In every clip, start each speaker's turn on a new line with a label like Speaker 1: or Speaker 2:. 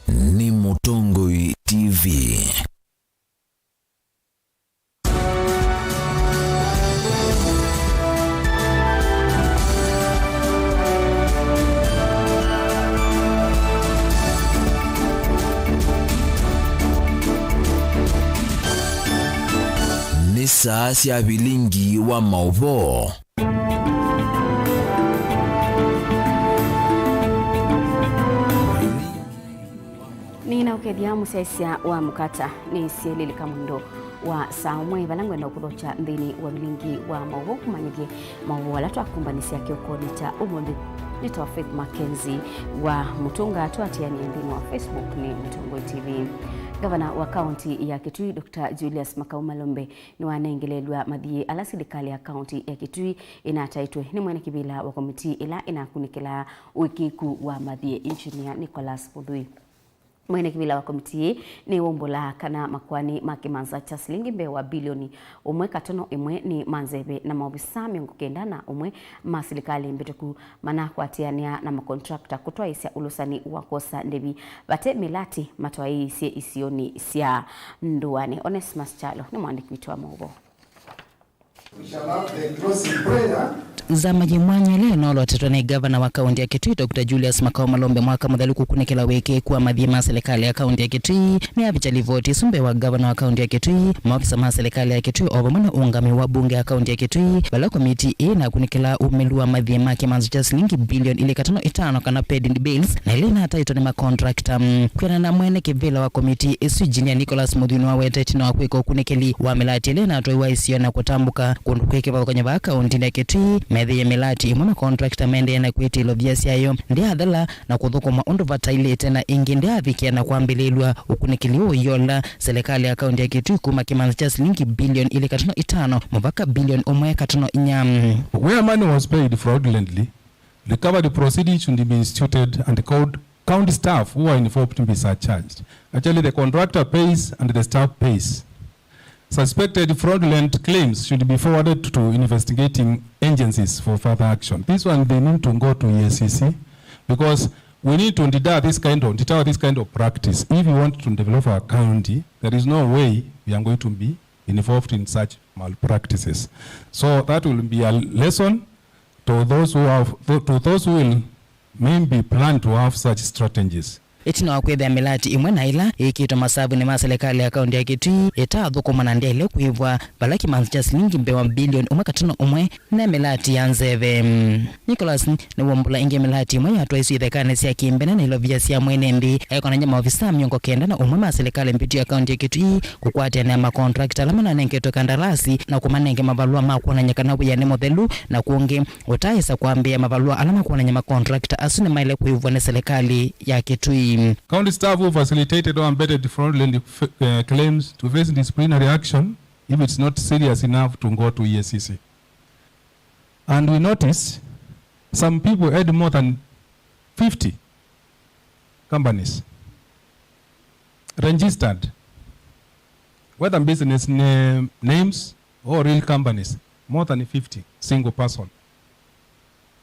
Speaker 1: ni Mutongoi TV. Ni saa cia Vilingi Wa Mauvoo.
Speaker 2: Nina ukedia musaisia wa mukata ni sielili kamundo wa saumwe balangwe na ukudocha ndini wa Vilingi Wa Mauvoo kumanyige Mauvoo alatu akumbanisi kiokoni cha umondi nitoa Faith MAKENZI wa Mutunga tuatia ni ndini wa Facebook ni Mutongoi TV. Gavana wa kaunti ya Kitui Dr. Julius Malombe ni wanaengelelwa madhie ala serikali ya kaunti ya Kitui inataitwe ni mwene kibila wa komiti ila inakunikila wiki kuu wa madhie Engineer Nicholas Udhui. Mwene kibila wa komiti ni wombola kana makwani makimanza cha shilingi mbewa bilioni umwe katono imwe ni manzebe na maobisa miongo kenda na umwe masilikali mbituku mana kuatiania na makontrakta kutoa isia ulusani wakosa ndebi bate milati matoa isia isioni isia nduane. Onesmus Chalo ni mwandiki wetu wa Mauvoo.
Speaker 3: Za majimwanya leo nolo watetone gavana wa kaunti ya Kitui Dr. Julius Malombe mwaka mudhaluku kunikila weke kuwa madhima serikali ya kaunti ya Kitui ni abichali voti sumbe wa gavana wa kaunti ya Kitui maafisa ma serikali ya Kitui obamana ungami wa bunge ya kaunti ya Kitui bala komiti na kunikila umelua madhima kimanzo cha shilingi bilioni ile katano itano kana paid bills na ile na hata itone ma contractor kwena na mwene kivela wa komiti Engineer Nicholas Udhui wa wetete na kweko kunikili wa milati ile na toiwa isio na kutambuka kweke kwa kwenye ba kaunti ya Kitui medhi ya milati mwana contractor mende na kwiti lobiasi ayo ndi adala na kudhuko maondo vataile tena ingi ndi avikia na kuambililwa ukunikiliwo yola serikali ya kaunti ya Kitui kuma kimanza cha shilingi bilioni ile katano itano mvaka bilioni umwe katano inyam.
Speaker 4: Where money was paid fraudulently, recovery proceedings should be instituted and the county staff who are informed to be surcharged. Actually the contractor pays and the staff pays. Suspected fraudulent claims should be forwarded to investigating agencies for further action. This one they need to go to EACC because we need to deter this kind of practice. If we want to develop our county, there is no way we are going to be involved in such malpractices. So that will be a lesson to those who will maybe plan to have such strategies.
Speaker 3: Etino akwetha milati imwe na ila ikito masabu ni maserikali ya kaunti ya Kitui etadhuko manandele kuivwa balaki manza shilingi mbewa bilioni umwe katano umwe na milati ya nzeve. Nicholas ni wombula inge milati imwe atwa isu ithekane sia kimbene na ilovia sia mwenembi na nyama ofisa miongo kenda na umwe maserikali mpitu ya kaunti ya Kitui kukwati ya ma contractor lamana nengeto kandarasi na kumanenge mavalua makuwa nyakana ya nemothelu na kuonge utaisa kuambia mavalua alama kuwa nyama contractor asune maile kuivwa na serikali ya Kitui.
Speaker 4: County staff who facilitated or embedded fraudulent claims to face disciplinary action if it's not serious enough to go to EACC. And we notice some people had more than 50 companies registered, whether business names or real companies, more than 50 single person.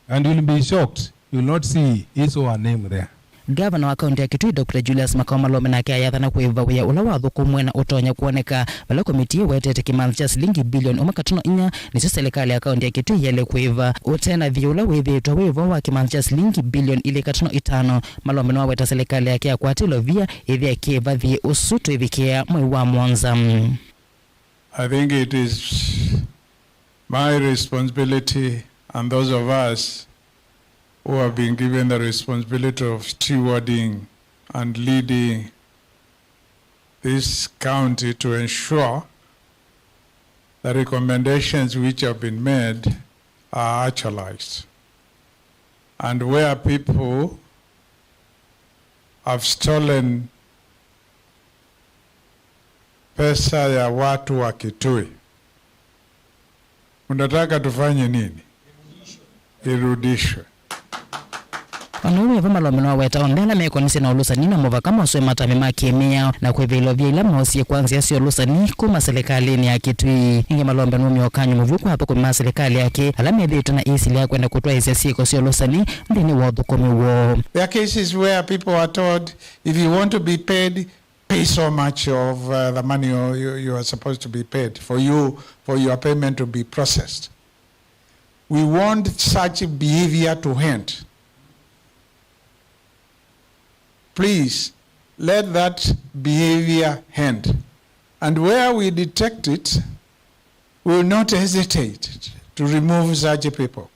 Speaker 4: And you'll be shocked, you'll not see his or her name there.
Speaker 3: Gavana wa kaunti ya Kitui Dr. Julius Malombe na kia yathana kuiva wia ula wathuku mwena utonya kuoneka bala komiti wetete kimanza cha shilingi bilioni umwe katano inya niso serikali ya kaunti ya Kitui yele kuiva utena viula withitwa wiva wa kimanza cha shilingi bilioni ile katano itano. Malombe na weta serikali ya kia kwatilo via ithia kiva vi usutu ivikia mwe wa mwanza.
Speaker 5: I think it is my responsibility and those of us who have been given the responsibility of stewarding and leading this county to ensure the recommendations which have been made are actualized. And where people have stolen pesa ya watu wa Kitui, unataka tufanye nini? Irudishwe.
Speaker 3: Onuwe vama lomeno weta ondela mekonise na ulusani na mova kama uswe matame makemea na kwevelo vya ila mwaosie kwanzi yasi ulusani kuma serikali ni ya Kitui. Inge malombe numi wakanyu mvuku hapa kuma serikali yake alame dhita na isi liya kwenda kutua isi yasi kosi ulusani ndini wadhu komi wo.
Speaker 5: There are cases where people are told, if you want to be paid, pay so much of the money you are supposed to be paid for your payment to be processed. We want such behavior to end. Please, let that behavior end. And where we detect it, we will not hesitate to remove such people.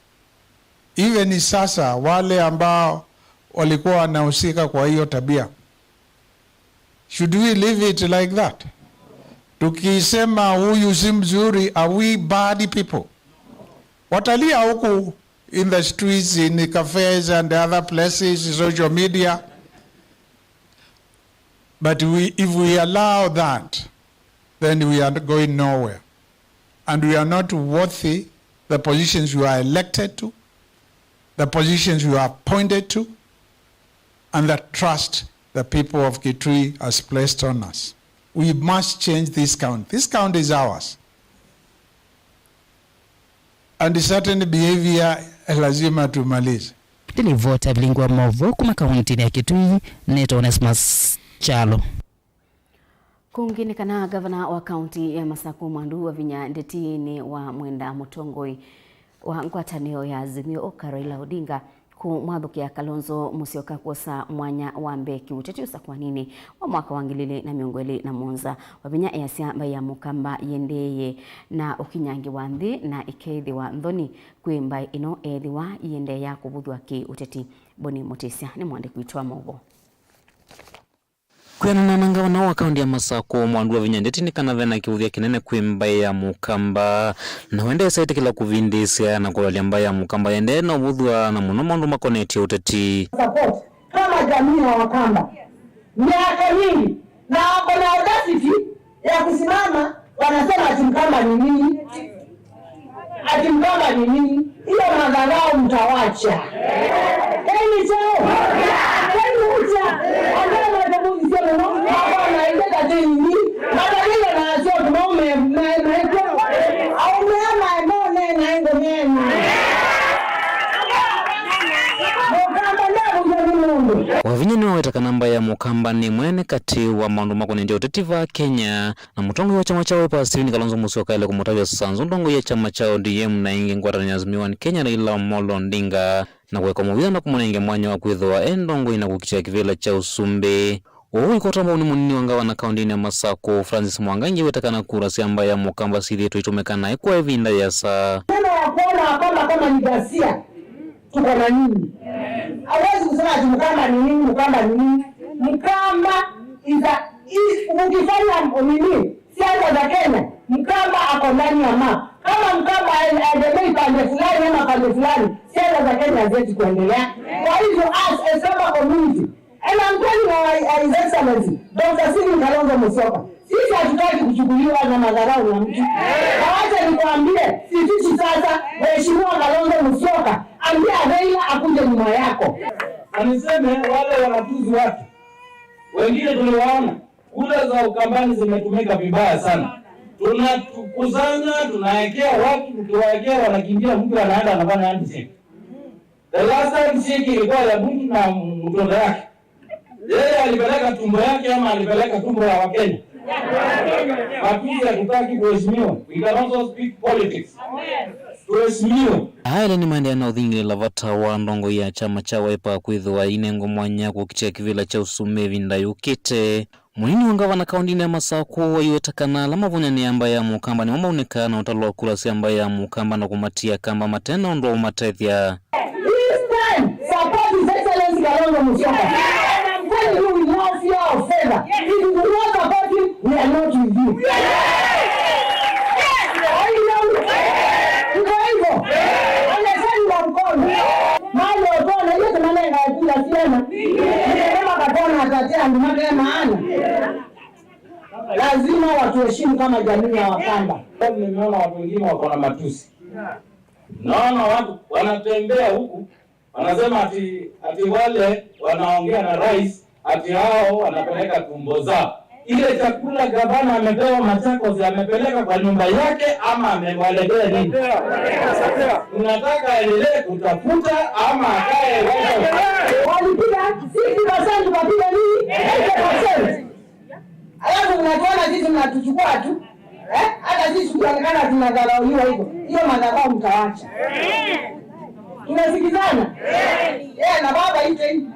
Speaker 5: Even sasa, wale ambao walikuwa wanahusika kwa hiyo tabia. Should we leave it like that? Tukisema huyu si mzuri, are we bad people? Watalia huku in the streets, in the cafes and other places, social media. But if we allow that, then we are going nowhere. And we are not worthy the positions we are elected to, the positions we are appointed to, and the trust the people of Kitui has placed on us. We must change this count. This count is ours. And a certain behavior lazima tumalize.
Speaker 3: Tilivota Vilingi Wa Mauvoo kuma kaunti ya Kitui, Neto Onesmus Chalo.
Speaker 2: Kungine kana gavana wa kaunti ya Masaku Mwandu wa Vinya Ndetini wa Mwenda Mutongoi wa ngwatanio ya Azimio Raila Odinga ku mwathukia Kalonzo Musyoka kuosa mwanya wa mbeki utetiusa kwa nini wa mwaka wa 2017 wa Vinya easia ya mukamba yendeye na ukinyangi wa nthi na ikethi wa nthoni kwimba ino ethi wa yende ya kubuthwa ki uteti. Boni Mutisia ni mwande kuitwa Mauvoo.
Speaker 6: Kuyana na ngavana wa kaunti ya Masaku Mwandu wa Vinya Ndetini kana vena kiuthia kinene kwimba ya mukamba na wende saiti kila kuvindisia na kulalia mba ya mukamba yende na ubuthwa na muno maundu makoneti uteti.
Speaker 7: Support kama jamii ya Wakamba miaka mingi na wako na audacity ya kusimama wanasema ati Mkamba ni nini? Ati Mkamba ni nini? Hiyo madharau mtawacha. Eni chao. Eni ucha. Andana matabu isema no. Hapana ileta teni. Madalilo na asio kumaume maiko. Au meama emone na ingo nene.
Speaker 6: Wavinya ni wawetaka namba ya mukamba ni mwene kati wa maundu makoneti uteti va Kenya na mutongo wa chama chao pa Stephen Kalonzo Musyoka ile kumutavya sanzu ndongo ya chama chao ODM na ingi ngwatani azimiwa ni Kenya na ila Molo Odinga na kuweka muvia na kumunenge mwanya wa kwithwa endongo ina kukichia kivila cha usumbe. Uwi kwa tamba unimunini wangawa na kaunti ya Masaku Francis Mwangangi wetaka na kura siamba ya mukamba sidi tuitumekana ikuwa evinda ya saa.
Speaker 7: Neno ya kuona Wakamba kama ni ghasia tuko na nini? Hawezi kusema ati Mkamba ni nini, Mkamba ni nini? Mkamba ukifanya nini? Siasa za Kenya, Mkamba ako ndani ya map. Kama Mkamba aendelee pande fulani ama pande fulani, siasa za Kenya haziwezi kuendelea. Kwa hivyo as a Samba community, and I'm telling His Excellency, Dr. Stephen Kalonzo Musyoka, sisi hatutaki kuchukuliwa na madharau na mtu. Wacha nikwambie, sisi sasa Mheshimiwa Kalonzo Musyoka ambia Raila akuje nyuma yako.
Speaker 8: Aniseme wale wanatuzi watu. Wengine tuliwaona kura za Ukambani zimetumika vibaya sana. Tunatukuzana, tunaekea watu, tukiwaekea wanakimbia, mtu anaenda anafanya handshake. The last handshake ilikuwa ya mtu na mtoto yake. Yeye alipeleka tumbo yake ama alipeleka tumbo ya Wakenya. Mapia tutaki kuheshimiwa. We can also speak politics. Tuheshimiwa.
Speaker 6: Haya ni mande na udhingi lavata wa ndongo ya chama cha Wiper kwithwa inengo mwanya kukichia kivila cha usume vindayukite. Munini wangawa na kaunti ya Masaku waiwetakana lama vunya ni amba ya mukamba ni mama unika na utalua kula si amba ya mukamba na kumatia kamba matena ondo umatethia.
Speaker 7: This time, support His Excellency Kalonzo Musyoka. And I'm telling you with no fear of favor. If you do not support him, we are not with you. Lazima watuheshimu kama jamii ya Wakamba.
Speaker 8: Nimeona watu wengine wako na matusi. Naona watu wanatembea huku Wanasema ati wale wanaongea na rais ati hao wanapeleka tumbo zao. Ile chakula gavana amepewa Machakos amepeleka kwa nyumba yake ama amewaletea nini? Tunataka aendelee kutafuta ama akae
Speaker 7: walipiga 60% tukapiga nini? 80%. Alafu mnatuona sisi mnatuchukua tu. Hata sisi tunaonekana tunadharauliwa hivyo. Hiyo madharau mtaacha. Tunasikizana? Na baba hivi.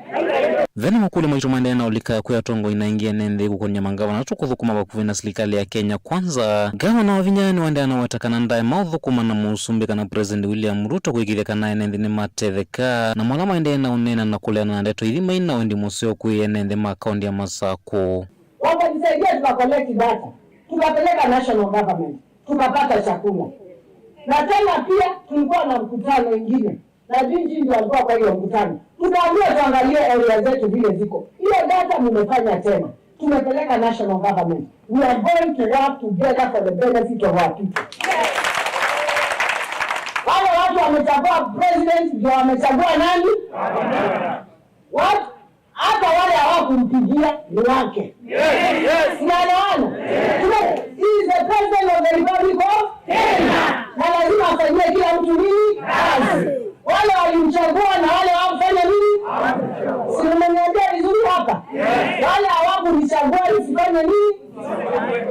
Speaker 6: Vena makuli mwitu mandena ulika kuya tongo inaingia nende kukonya mangawa na tukuthukuma bakuvina serikali ya Kenya kwanza. Gavana wa vinyani wandana watakana ndaye mauthukuma na musumbika na President William Ruto kuikitheka naye nende ni matetheka na mwalama endena unena na kuleana na ndeto idhima ina wendi museo kuye nende makaundi ya Masako.
Speaker 7: Wakanisaidia tukakolekti data. Tukapeleka national government. Tukapata chakula. Na tena pia tulikuwa na mkutano mwingine. Na jinji ndio alikuwa kwa hiyo mkutano. Tukaambiwa tuangalie area zetu vile ziko. Hiyo data mmefanya tena. Tumepeleka national government. We are going to work together for the benefit of our people. Wale watu wamechagua president ndio wamechagua nani? Watu hata wale hawakumpigia ni wake. Yes. Unaelewana? He is the president of the Republic of Kenya. Na lazima afanyie kila mtu nini? Kazi. Wale walimchagua na wale hawakufanya nini? Si mmeniambia vizuri hapa? Wale hawakunichagua nisifanye nini?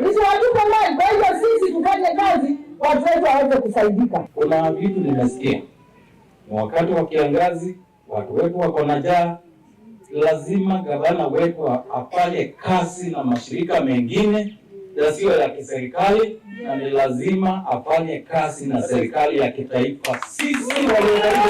Speaker 7: Nisiwatupe mbali. Kwa hiyo sisi tufanye kazi watu wetu waweze kusaidika.
Speaker 8: Kuna vitu nimesikia. Wakati wa kiangazi watu wetu wako na njaa. Lazima gavana wetu afanye kazi na mashirika mengine yasiyo ya kiserikali na ni lazima afanye kazi na serikali ya kitaifa. Sisi waliojaribu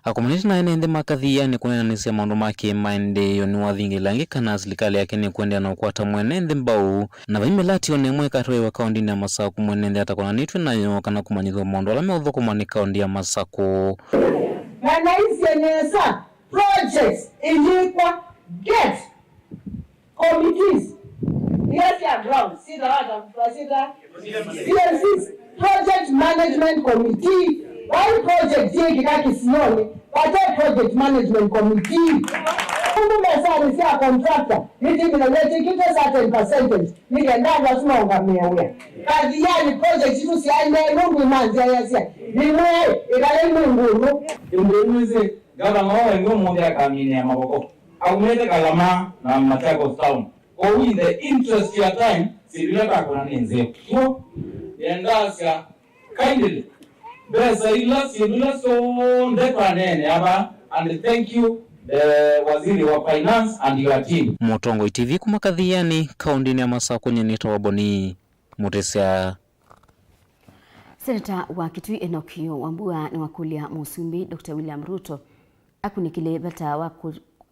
Speaker 6: Akomuniti na ene makadhia ni kunena nisi ya maundu maki maende yoni wathingi langi kana serikali yake ni kuendea na ukwata mwenende mbau na vaimilati yone mwe katwe wa kaundi ya Masako mwenende atakona nitwe na yo kana kumanyithwa maundu ala meudhuku mani kaundi ya Masako.
Speaker 7: Na hizi yenyeesa projects ilikuwa get committees yes ya ground sida hata mfasida CMC project management committee one project hii kikaki sioni watoe project management committee kumbu mesari siya contractor niti minaleti kite certain percentage nikendanga suma ungamia uya kazi yani project hitu siya ime mungu imanzi ya yasia nimwe ikale mungu
Speaker 8: Imbunuzi gavana wa ngo mwende akamini ya maboko akumete kalama na Machakos town or in the interest ya time sibila kuna ninze so endasya kindly besa ila sibila so ndepanene aba and thank you waziri wa finance and your team.
Speaker 6: Motongo TV kumakadhiani kaundi ya Masako nyenita waboni mutesya.
Speaker 2: Senata wa Kitui Enokio Wambua ni wakulia Musumbi Dr. William Ruto akunikile bata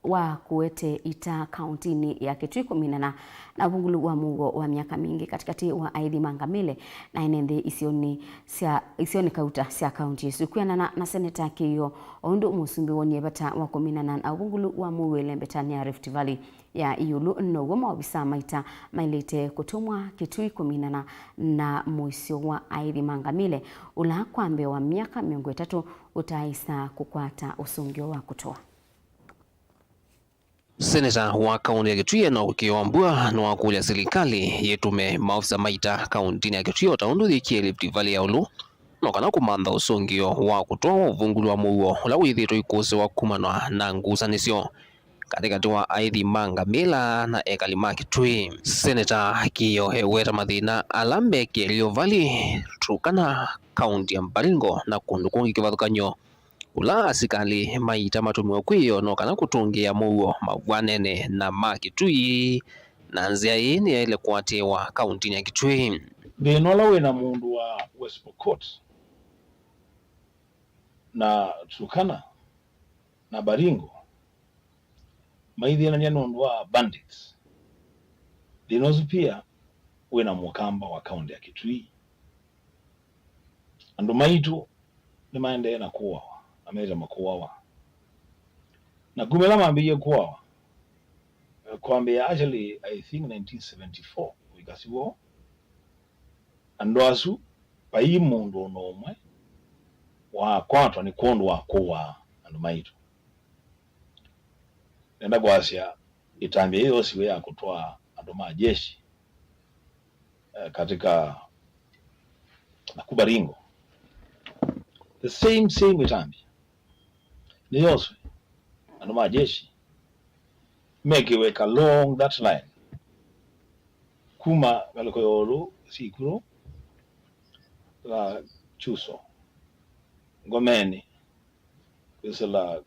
Speaker 2: wa kuwete ita kauntini ya Kitui kuminana na Vilingi Wa Mauvoo wa miaka mingi katikati wa aidhi mangamile na inende isioni kauta sia kaunti sukuana na seneta kiyo ondo Musumbi wonye bata wa kuminana na Vilingi Wa Mauvoo lembetani ya Rift Valley ya Iyulu nnogo mawabisa maita mailete kutumwa Kitui kuminana na moisio wa aidhi mangamile ula kwambe wa miaka 3 utaisa kukwata usungio wa kutoa.
Speaker 9: Seneta wa kaunti ya Kitui Enokio Wambua na wakulia serikali yetume maafisa maita kaunti ya Kitui otaunduthie Rift Valley ya Ulu no kana kumantha usungio wa kutoa Vilingi Wa Mauvoo ula withitwo ikuse wa kumanwa na ngusanisyo katikati wa aithi mangamila na ekali ma Kitui. Seneta kiyo heweta mathina alambe Kerio Valley Turkana kaunti ya Baringo na kundu kungi kivathukanyo ula asikali maita matumiwa kwiyo no kana kutungia Mauvoo mabwanene na ma Kitui na nzia yini ya ile kuatewa kaunti ya Kitui.
Speaker 10: Thinola wina mundu wa West Pokot na Turkana na Baringo maithia na nundu wa bandits. Thinozu pia wina mukamba wa kaunti ya Kitui. Andu maitu ni maende na kuwawa ameza makuwawa na gumela mambiye kuwawa kwambia actually I think 1974 wikasiwo andu asu pai mundu nomwe wa kwatwa ni kondo wa kuwa andu maitu nenda kwasia itambia hiyo siwe ya kutoa andu majeshi katika Nakubaringo the same itambia ni yoswe andu majeshi make work along that line kuma galikoyolu sikuru la chuso ngomeni kusela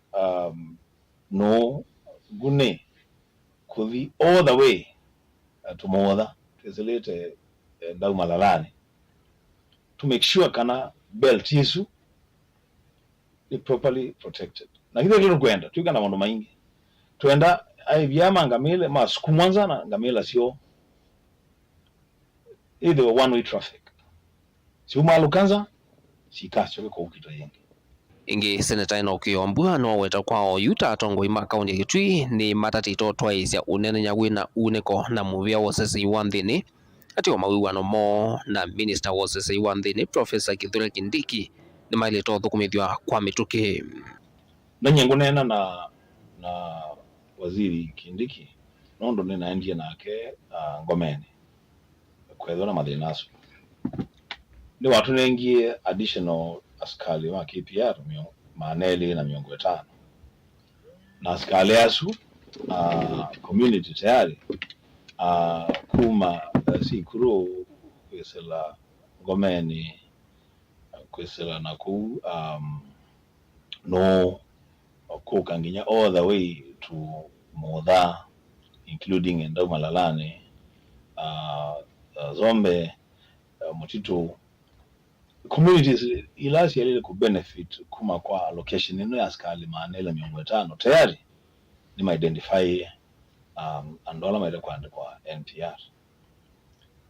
Speaker 10: no gune kuvi all the way to Mother tuzelete ndau malalani to make sure kana belt yesu is properly protected na kile kile kwenda tuika na mambo maingi tuenda ai vyama ngamile masukumwanza na ngamila sio either one way traffic si umalukanza sikacho ko ukito yengi
Speaker 9: ingi seneta ino ukiombua no weta kwao yuta atongo ima kaunti ya Kitui ni matatito twaisya unene nyagwina uneko na muvia wosese wa nthini atio mawiwano mo na minister wosese wa nthini Professor Kithure Kindiki ni maile to thukumithwa kwa mituki
Speaker 10: na nyengunena na waziri Kindiki nondo ninaendia nake ngomeni kwethona mathinasu ni watu nengie additional askali wa KPR maneli na 500 na askali asu community tayari kuma sikuru kwesela ngomeni kwesela naku no kukanginya all the way to Mother including endau malalane Zombe Mutito communities ilasi yale ku benefit kuma kwa allocation ino ya askali manela 500 tayari ni ma identify andola maile kwa NPR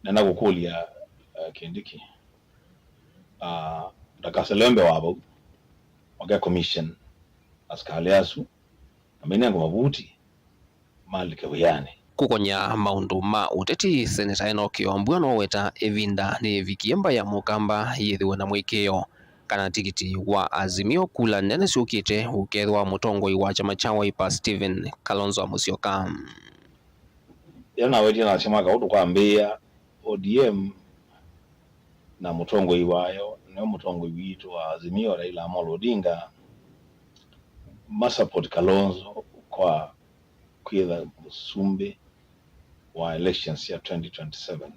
Speaker 10: nena kukulia Kindiki ndakaselembe wabo wage commission askali asu amenengo mabuti malike buyane
Speaker 9: kukonya maundu ma uteti seneta ino ukiombua no weta evinda ni vikiemba ya mukamba yethiwe na mwikio kana tikiti wa Azimio kula nene siukite ukethwa mutongoi wa chama cha Wiper Stephen Kalonzo Musyoka
Speaker 10: yana wedi na chama ka utu kwambia ODM na mutongoi wayo ne mutongoi witu wa Azimio Raila Amolo Odinga support Kalonzo kwa kwetha musumbi wa elections ya 2027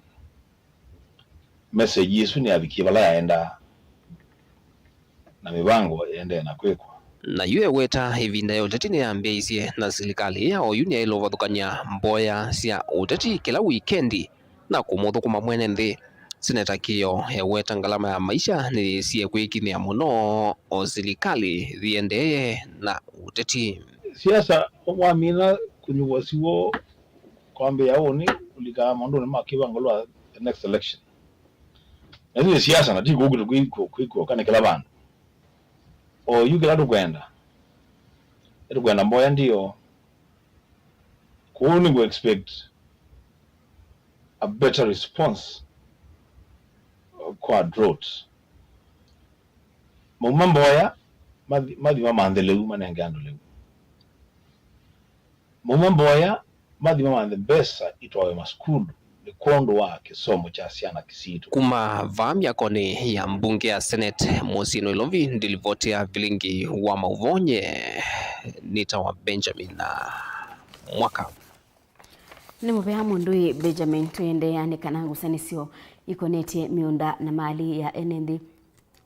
Speaker 10: message yesu ni abikibala yaenda na mibango yaende na kwekwa
Speaker 9: na yue weta ivinda ya uteti ni ambeisie na serikali ya oyuni ya ilovathukanya mboya sia uteti kila wikendi na kumuthu kuma mwene nthi seneta kio ya weta ngalama ya maisha ni sie kwikithia muno o serikali thiendeye na uteti
Speaker 10: siasa wamina kunyuwasiwo kwambe yaoni ulika mondo ma kibangolwa the next election ndio siasa na tiko kwiko kana kila bana o yugela kwenda mboya ndio kuoni go expect a better response kwa drought mumamboya madhi mamandele manenge andole mumamboya madhi mamande besa itwawe maskulu ni kondo wa kisomo cha siana kisitu
Speaker 9: kuma vamya kone ya mbunge ya Senate Musino Ilovi ndilivotea Vilingi Wa Mauvoo nitawa Benjamin na mwaka
Speaker 2: ni mubeha mundui Benjamin tuende yani kanangu sanisio ikonete miunda na mali ya enendi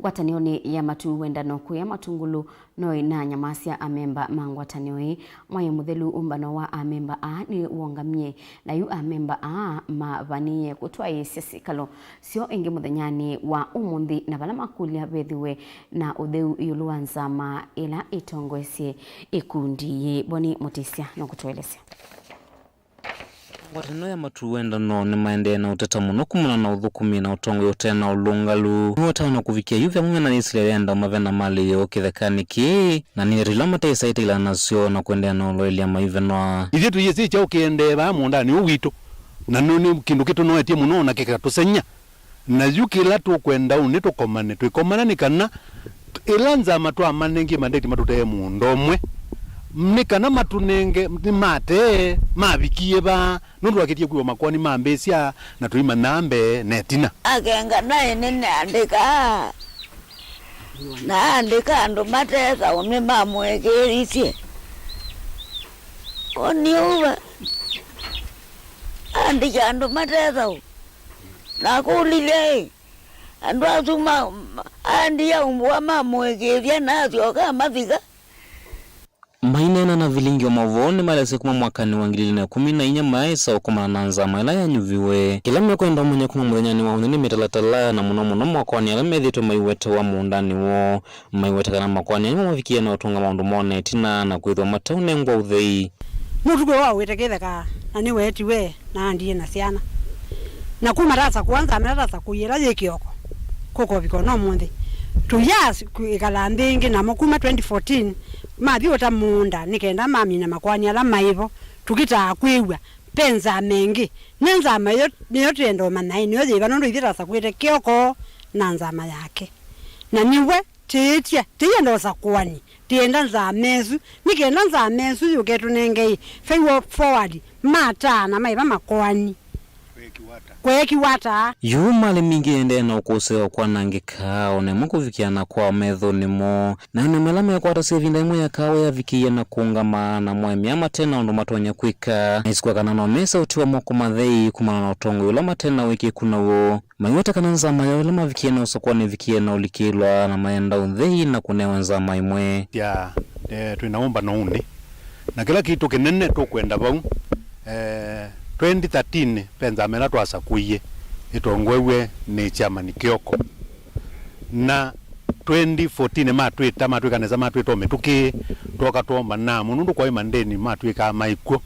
Speaker 2: watanioni ya matu wenda noku ya matungulu noi na nyamasia amemba mangwatanioi mwaye muthelu umbano wa amemba ni uongamie na yu amemba mavanie kutwa yesesi kalo sio ingi muthenyani wa umundi na bala makulia bethiwe na utheu yuluanzama ila itongwesie ikundi boni mutisia no kutuelezea
Speaker 6: watano ya matu wenda no ni maende na uteta muno kumuna na uthukumi na utongo yote na ulungalu wata wana kufikia yuvya mwenye na nisile wenda umavena mali yo kithekani ki na ni rilama taisa ita ila nasio na kuendea na uloeli ya maivenoa
Speaker 11: izitu yesi cha ukiende ba munda ni uwito na nuni kindu kitu no etie muno na kikatusenya na yuki la tu kwenda unito komane tu komana ni kana ilanza matwa manengi mandeti matute mundomwe mnikana matunenge mate mabikie ba nundu akitie kuwa makwani mambesia na tuima nambe netina
Speaker 12: agenga naye nene andika ndo mateza ome mamwegerisye oniuwa andika ndo mateza nakulile andu asuma andia umbwa mamwegeria nasyoka mathika
Speaker 6: mainena na Vilingi Wa Mauvoo ni malese kuma mwakani wa 2014 maisa okumana na nzama ila yanyuviwe kila mmekwenda mwenye kuma muthenyani wa unini mitalatala na muno mwakwani ala methitwe maiwete wa muundani wo maiwete kana makwani animo mavikie na utunga maundu mone tina na kwithwa mataune ngwa uthei
Speaker 13: mutugo wa witeketheka na ni weti we na andie na ciana na kuma rasa kwanza amerasa kuyira yikioko koko biko no mundi tuyas kuikala ndingi na mukuma 2014 mathiota munda nikenda mami na makwani ala maivo tukita kwiwa penza mengi nenza mayo niotendo manai niyo yiva nondo ithira sakwite kioko na nzama yake na niwe titia tienda sakwani tienda za mesu nikenda za mesu yuketu nengei forward mata na maiva makwani kweki wata
Speaker 6: yuma le mingi ende na ukoseo kwa nangika one mukuvikiana kwa metho nimo na ene melame kwa tasevinda imwe ya kawe ya vikia na kuungama na mwemi ama tena ondo matonya kwika na isikwa kanano mesa utiwa moko mathei kumana na utongo ulama tena wiki kuna uo maiweta kananzama ya ulama vikia na usokwa ni vikia na ulikilwa na maenda uthei na kunewa nzama imwe
Speaker 11: ya tuinaomba nauni na kila kitu kinene tukwenda bau 2013 penza mena twasa kuiye itongwewe ni chama ni kioko na 2014 matwita matwikaneza matwita metuki toka tomba na mundu kwa imandeni matwika maiko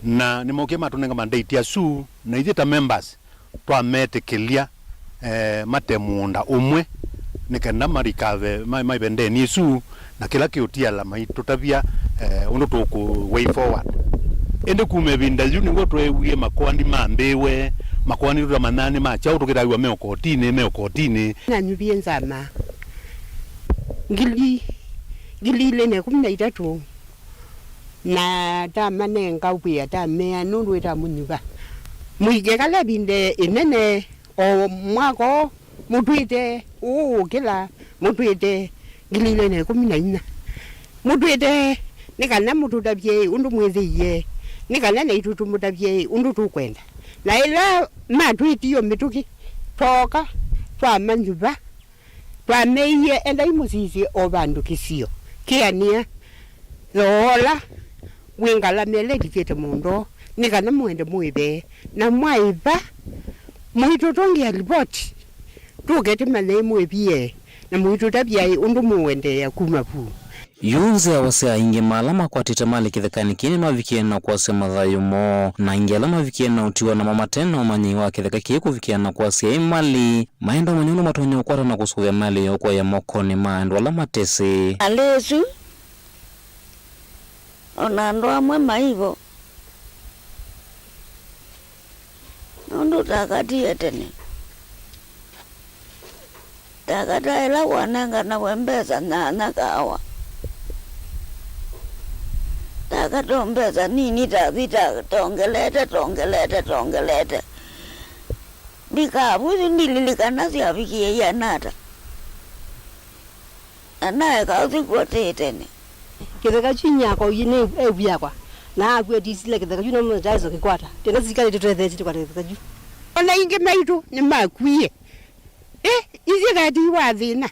Speaker 11: na nimoke matunenga mandate ya su na ithita members twametekelia matemunda umwe nikenda marikave maibendeni su na kila kiutia la maitutabia undu tuku way forward ende kumebinda juni ngo twewie makwani mambewe makwani rwa manani macha tukitaiwa meokotini
Speaker 13: na nyubie nzama ngilile ne 13 na tamane ngawia tamea nundu eta munyuba muige kala binde inene o mwako mutwite kila mutwite ngilile ne 14 mutwite nikana mutudabye undu mwethiye nikana na itutu mutabye undu tukwenda na ila matwitiyo mituki toka twa manjuba twa meiye enda imusisi obandu kisio kiania zola wingala mele dikete mundo nikana muende muibe na mwaiba muitutongi ya ripoti tukete male muibie na muitutabye undu muende ya kumapu
Speaker 6: yunze awase ainge malama kwa titamali kithekani kini mavikiena kwa se mathayumo na inge lama vikiena utiwa na mama tena umanyi wa kitheka kiku vikiena kwa se imali maenda manyuno matonyo kwa na kusuvya mali yokwa ya mokoni maendo wala matese
Speaker 12: alesu onando amwe maivo nondo takatie tene takataela wananga na wembeza na nakawa takatombeza nini tavita tongelete bikavuzi ndililikana siavikie yanata anaye kauzi kwote tene
Speaker 13: kitheka chinyako yine ebyakwa na agwetisile kitheka juno mtazo kikwata tena zikale tetwethezi tikwata kitheka ju ona inge maitu ni makwie izi gati wathina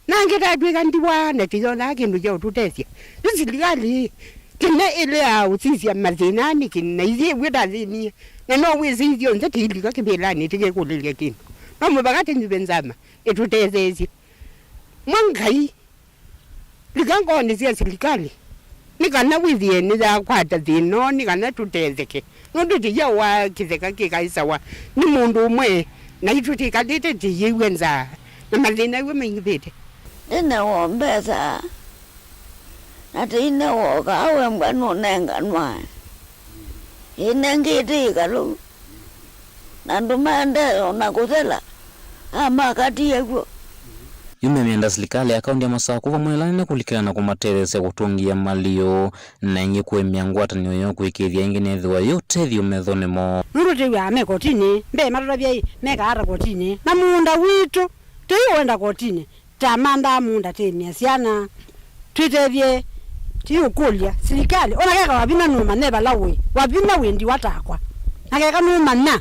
Speaker 13: nange tatwika ndiwa na tiyona kindu ja ututesia ziligali kina ile au sisi mathina ni kina izi wida thini na no wizi ndio nzati ilika kibelani tike kulilia kinu no mubagati nzibenzama etutezezi mwangai likango ni sia serikali nikana withie ni za kwata thino nikana tutezeke nundu tija wa kitheka kikaisa wa ni mundu umwe na itutika dite tiyiwenza na mathina we mingithite
Speaker 12: ina wombeza nati ina woka awe mbanu nenga nwa inengiti kalu nandumande ona kuthela ama kati yego
Speaker 6: yumeenda serikali ya kaunti ya Masako kuva mwelane kulikana kumaterese kutungia malio na ingi kwemya ngwatanio yo kwikithia ingine thwa yote thio methone mo
Speaker 13: nuruti wa me kotini mbe marora bya meka ara kotini na munda witu tuiwenda kotini tamanda munda temia siana twitethie tiukulia serikali ona kaka wabina numa neba lawe wabina wendi watakwa nakeka numa na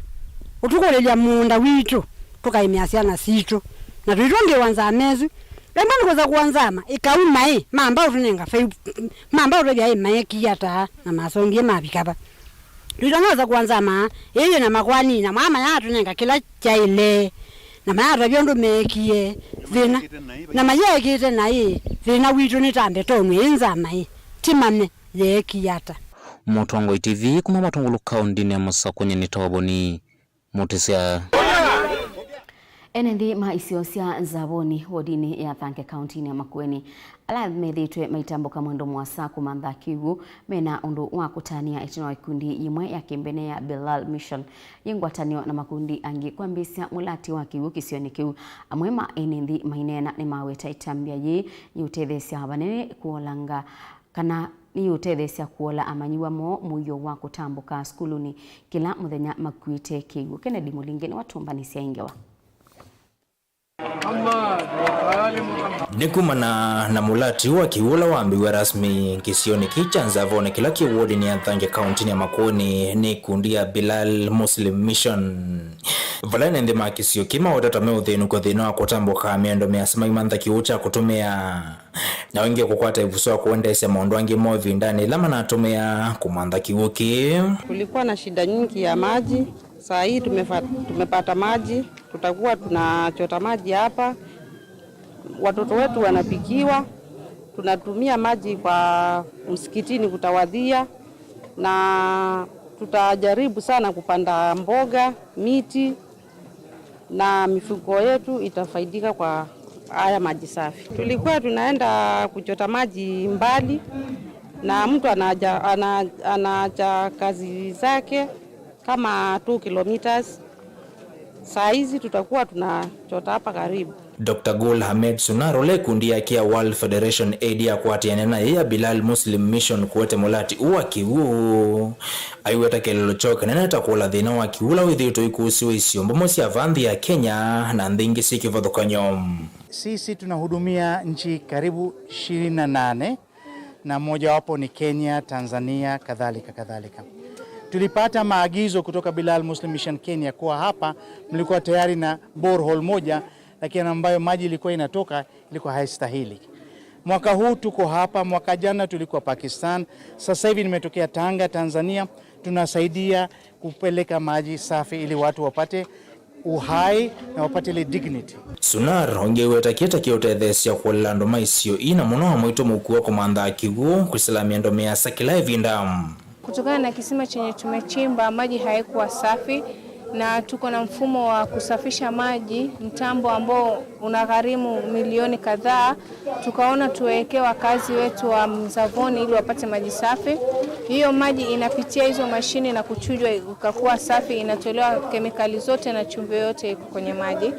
Speaker 13: utukulelia munda witu tukaimia siana situ na tuitonge wanza mezu lemani koza kuanzama ikauma mamba utunenga fe mamba utobya maeki yata na masongie mabikaba tuitongoza kuanzama yeye na makwani na mama ya tunenga kila chaile na mara byondo mekie vina na mayeke naye vina witu nitambe tonwe enzama timamne yeki yata
Speaker 6: Mutongo TV kuma matongolo kaunti ya Masako nyeni tawaboni mutisia
Speaker 2: enendi maisiosia nzaboni wodini ya Thanke kaunti ya Makueni ala methitwe maitambo kamwendo mwasa kumantha kiwu mena undu wa kutania itino ikundi imwe ya kimbene ya Bilal Mission yingwatanio na makundi angi kwambisia mulati wa kiwu kisioni kiwu amwema enendi mainena ni maweta itambia ye yutethesia abanene kuolanga kana ni utethesia kuola amanyiwa mo muyo wa kutambuka skuluni kila muthenya makuite kiwu Kennedy Mulingeni watumbanisia ingewa
Speaker 14: Nikumana na mulati wa kiula waambiwa rasmi kisioni kicha nzavone kila kiwodi ni Thanke kaunti ya Makueni ni kundi ya Bilal Muslim Mission valane ndema kisio kima watatame uthenu kwa thino wa kutambuka miendo miasima imantha kiucha kutumia na wengi kukwata ivuso wa kuendesha maondwangi movi ndani lama na atumia kumantha kiwuki.
Speaker 15: Kulikuwa na shida nyingi ya maji. Saa hii tumepata maji, tutakuwa tunachota maji hapa. Watoto wetu wanapikiwa, tunatumia maji kwa msikitini kutawadhia na tutajaribu sana kupanda mboga, miti na mifugo yetu itafaidika kwa haya maji safi. Tulikuwa tunaenda kuchota maji mbali na mtu anaja kazi zake kama 2 kilometers. Saa hizi tutakuwa tunachota hapa karibu.
Speaker 14: Dr. Gul Hamed Sunaro le kundi ya kia World Federation Aid ya kuatiana na ya Bilal Muslim Mission kuwete mulati uwa kiwu aiweta kelelo choka na neta kuola dhina wa kiwula withito ikusiwa isiombo mosi ya vandhi ya Kenya na ndingi siki vodhokanyom.
Speaker 16: Sisi tunahudumia nchi karibu 28 na moja wapo ni Kenya, Tanzania, kadhalika. Tulipata maagizo kutoka Bilal Muslim Mission Kenya kuwa hapa mlikuwa tayari na borehole moja lakini ambayo maji ilikuwa inatoka ilikuwa haistahili. Mwaka huu tuko hapa, mwaka jana tulikuwa Pakistan, sasa hivi nimetokea Tanga, Tanzania. Tunasaidia kupeleka maji safi ili watu wapate uhai na wapate ile dignity.
Speaker 14: Sunar ongeweta kieta kiotethesia kuolando maisio ina muno mwito mukua kumantha kiwu kusilamia ndo miasa kila evindamu.
Speaker 17: Kutokana na kisima chenye tumechimba maji haikuwa safi na tuko na mfumo wa kusafisha maji, mtambo ambao unagharimu milioni kadhaa. Tukaona tuwekee wakazi wetu wa Mzavoni ili wapate maji safi. Hiyo maji inapitia hizo mashine na kuchujwa ikakuwa safi, inatolewa kemikali zote na chumvi yote kwenye maji.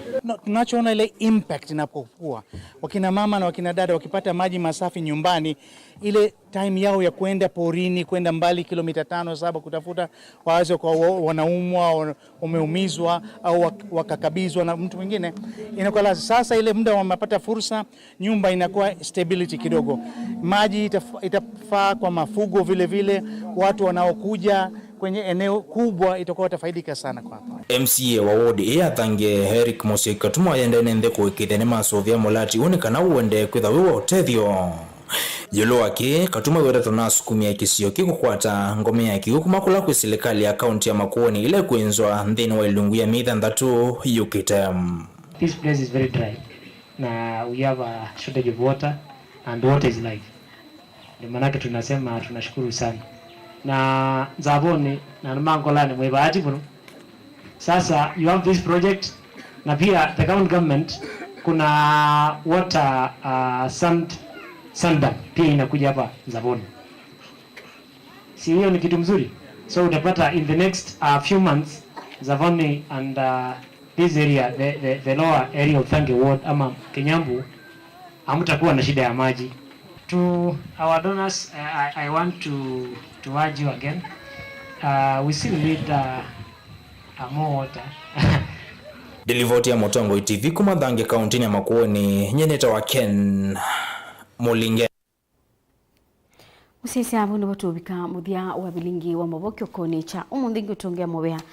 Speaker 16: Tunachoona ile impact inapokuwa wakina mama na wakina dada wakipata maji masafi nyumbani, ile time yao ya kwenda porini, kwenda mbali kilomita 5-7 kutafuta waweze kwa wanaumwa, wameumizwa au wakakabizwa na mtu mwingine, inakuwa sasa ile muda wamepata fursa, nyumba inakuwa stability kidogo. Maji itafaa kwa mafugo vile watu wanaokuja kwenye eneo kubwa itakuwa tafaidika sana kwa hapa.
Speaker 14: MCA wa wodi ya Thanke Eric Musika tumo yende nende kuikithene masovia mulati unikana uende kwitha wiwa utethio. Yolo wake katuma wera tunasukumia kisio kikukwata ngome ya kiu kumakula kwa serikali ya kaunti ya Makueni ile kuenzwa ndeni wa ilungu ya mitha ndatu yukitem.
Speaker 18: This place is very dry. Na we have a shortage of water and water is life. Ndio maana tunasema tunashukuru sana. Na Nzavoni na Mangolani mwebahati bro. Sasa you have this project na pia the county government kuna water sanda pia inakuja hapa Nzavoni. Si hiyo ni kitu mzuri. So utapata in the next few months Nzavoni and this area, the lower area of Thange Ward ama Kenyambu, hamtakuwa na shida ya maji. To our donors, I want to urge you again. We still need more water.
Speaker 14: Delivoti ya Mutongo TV kumathange kaunti ya Makueni nyeneta wa Ken Mulinge.
Speaker 2: Usisi abu ndo batubika muthia wa Vilingi wa Mauvoo kiokoni cha umunthingi utongea mobea